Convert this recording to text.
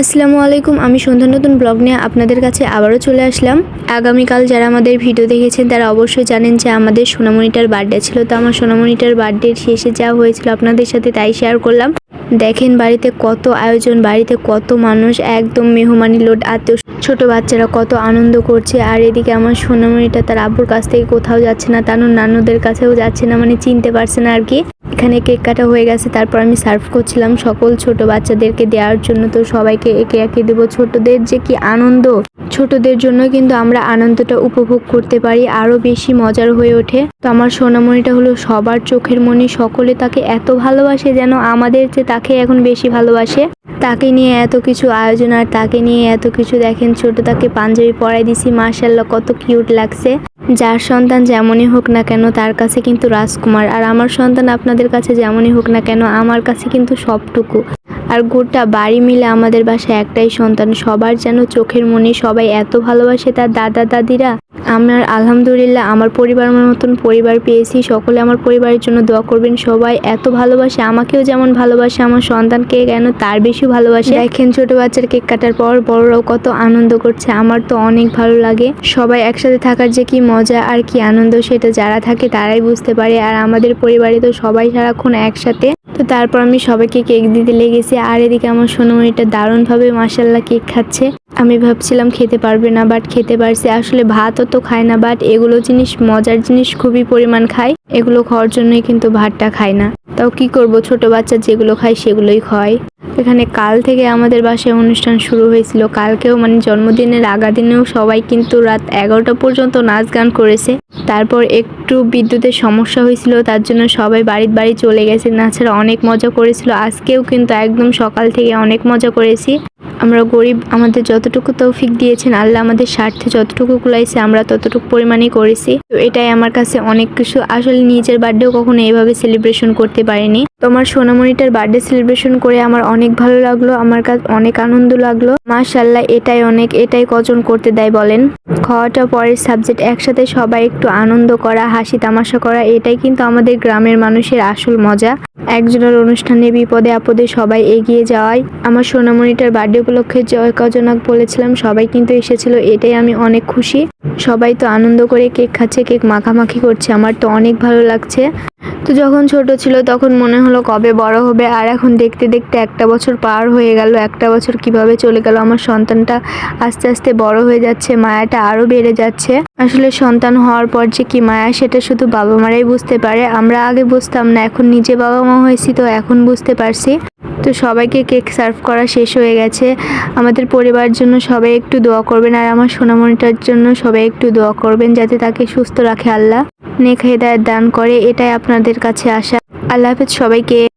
আসসালামু আলাইকুম। আমি সন্ধ্যা নতুন ব্লগ নিয়ে আপনাদের কাছে আবারও চলে আসলাম। আগামীকাল যারা আমাদের ভিডিও দেখেছেন তারা অবশ্যই জানেন যে আমাদের সোনামণিটার বার্থডে ছিল। তো আমার সোনামণিটার বার্থডের শেষে যা হয়েছিল আপনাদের সাথে তাই শেয়ার করলাম। দেখেন বাড়িতে কত আয়োজন, বাড়িতে কত মানুষ, একদম মেহমানি লোড, আত্মীয় ছোট বাচ্চারা কত আনন্দ করছে। আর এদিকে আমার সোনামণিটা তার আব্বুর কাছ থেকে কোথাও যাচ্ছে না, তানুর নানুদের কাছেও যাচ্ছে না, মানে চিনতে পারছে না আর কি। এখানে কেক কাটা হয়ে গেছে, তারপর আমি সার্ভ করছিলাম সকল ছোট বাচ্চাদেরকে দেওয়ার জন্য। তো সবাইকে একে একে দেবো। ছোটদের যে কি আনন্দ, ছোটদের জন্য কিন্তু আমরা আনন্দটা উপভোগ করতে পারি, আরো বেশি মজার হয়ে ওঠে। তো আমার সোনামণিটা হলো সবার চোখের মণি, সকলে তাকে এত ভালোবাসে যেন আমাদের যে তাকে এখন বেশি ভালোবাসে। তাকে নিয়ে এত কিছু আয়োজন আর তাকে নিয়ে এত কিছু। দেখেন ছোট তাকে পাঞ্জাবি পরাই দিছি, মাশাআল্লাহ কত কিউট লাগছে। যার সন্তান যেমনই হোক না কেন তার কাছে কিন্তু রাজকুমার, আর আমার সন্তান আপনাদের কাছে যেমনই হোক না কেন আমার কাছে কিন্তু সবটুকু। আর গোটা বাড়ি মিলে আমাদের বাসায় একটাই সন্তান, সবার যেন চোখের মনি, সবাই এত ভালোবাসে তার দাদা দাদিরা। আমার আলহামদুলিল্লাহ আমার পরিবার মতন পরিবার পেয়েছি। সকলে আমার পরিবারের জন্য দোয়া করবেন। সবাই এত ভালোবাসে, আমাকেও যেমন ভালোবাসে আমার সন্তানকে কেন তার বেশি ভালোবাসে। দেখেন ছোট বাচ্চার কেক কাটার পর বড়রাও কত আনন্দ করছে, আমার তো অনেক ভালো লাগে। সবাই একসাথে থাকার যে কি মজা আর কি আনন্দ সেটা যারা থাকে তারাই বুঝতে পারে। আর আমাদের পরিবারে তো সবাই সারাক্ষণ একসাথে। তো তারপর আমি সবাইকে কেক দিতে লেগেছি। আর এদিকে আমার সোনামণিটা দারুণভাবে মাশাআল্লাহ কেক খাচ্ছে। আমি ভাবছিলাম খেতে পারবে না, বাট খেতে পারছে। আসলে ভাতও তো খায় না, বাট এগুলো জিনিস মজার জিনিস খুবই পরিমাণ খায়। এগুলো খাওয়ার জন্যই কিন্তু ভাতটা খায় না। তাও কি করব, ছোট বাচ্চা যেগুলো খায় সেগুলোই খায়। এখানে কাল থেকে আমাদের বাসায় অনুষ্ঠান শুরু হয়েছিল। কালকেও মানে জন্মদিনের আগা দিনেও সবাই কিন্তু রাত 11টা পর্যন্ত নাচ গান করেছে। তারপর একটু বিদ্যুতের সমস্যা হয়েছিল, তার জন্য সবাই বাড়ি চলে গেছে। তাছাড়া অনেক মজা করেছিল। আজকেও কিন্তু একদম সকাল থেকে অনেক মজা করেছি। আমরা গরিব, আমাদের যতটুকু তৌফিক দিয়েছেন আল্লাহ, আমাদের স্বার্থে যতটুকু কুলাইছে আমরা ততটুকু পরিমাণই করেছি। তো এটাই আমার কাছে অনেক কিছু। আসলে নিজের বার্থডেও কখনো এইভাবে সেলিব্রেশন করতে পারিনি। তোমার সোনামণিটার বার্থডে সেলিব্রেশন করে আমার অনেক ভালো লাগলো, আমার কাছে অনেক আনন্দ লাগলো। মাশাআল্লাহ এটাই অনেক, এটাই কজন করতে দেয় বলেন। খাওয়াটা পরের সাবজেক্ট, একসাথে সবাই একটু আনন্দ করা, হাসি তামাশা করা, এটাই কিন্তু আমাদের গ্রামের মানুষের আসল মজা। একজনের অনুষ্ঠানে বিপদে আপদে সবাই এগিয়ে যাওয়াই। আমার সোনামণিটার বার্থডে উপলক্ষে কজনক বলেছিলাম, সবাই কিন্তু এসেছিল, এটাই আমি অনেক খুশি। সবাই তো আনন্দ করে কেক খাচ্ছে, কেক মাখামাখি করছে, আমার তো অনেক ভালো লাগছে। তো যখন ছোট ছিল তখন মনে হলো কবে বড় হবে, আর এখন দেখতে দেখতে একটা বছর পার হয়ে গেল। একটা বছর কিভাবে চলে গেল। আমার সন্তানটা আস্তে আস্তে বড় হয়ে যাচ্ছে, মায়াটা আরো বেড়ে যাচ্ছে। আসলে সন্তান হওয়ার পর যে কি মায়া সেটা শুধু বাবা মারাই বুঝতে পারে। আমরা আগে বুঝতাম না, এখন নিজে বাবা মা হয়েছি তো এখন বুঝতে পারছি। তো সবাইকে কেক সার্ভ করা শেষ হয়ে গেছে। আমাদের পরিবারের জন্য সবাই একটু দোয়া করবেন, আর আমার সোনামণিটার জন্য সবাই একটু দোয়া করবেন যাতে তাকে সুস্থ রাখে আল্লাহ, নেক হেদায়েত দান করে। এটাই আপনাদের কাছে আশা। আল্লাহ হাফেজ সবাইকে।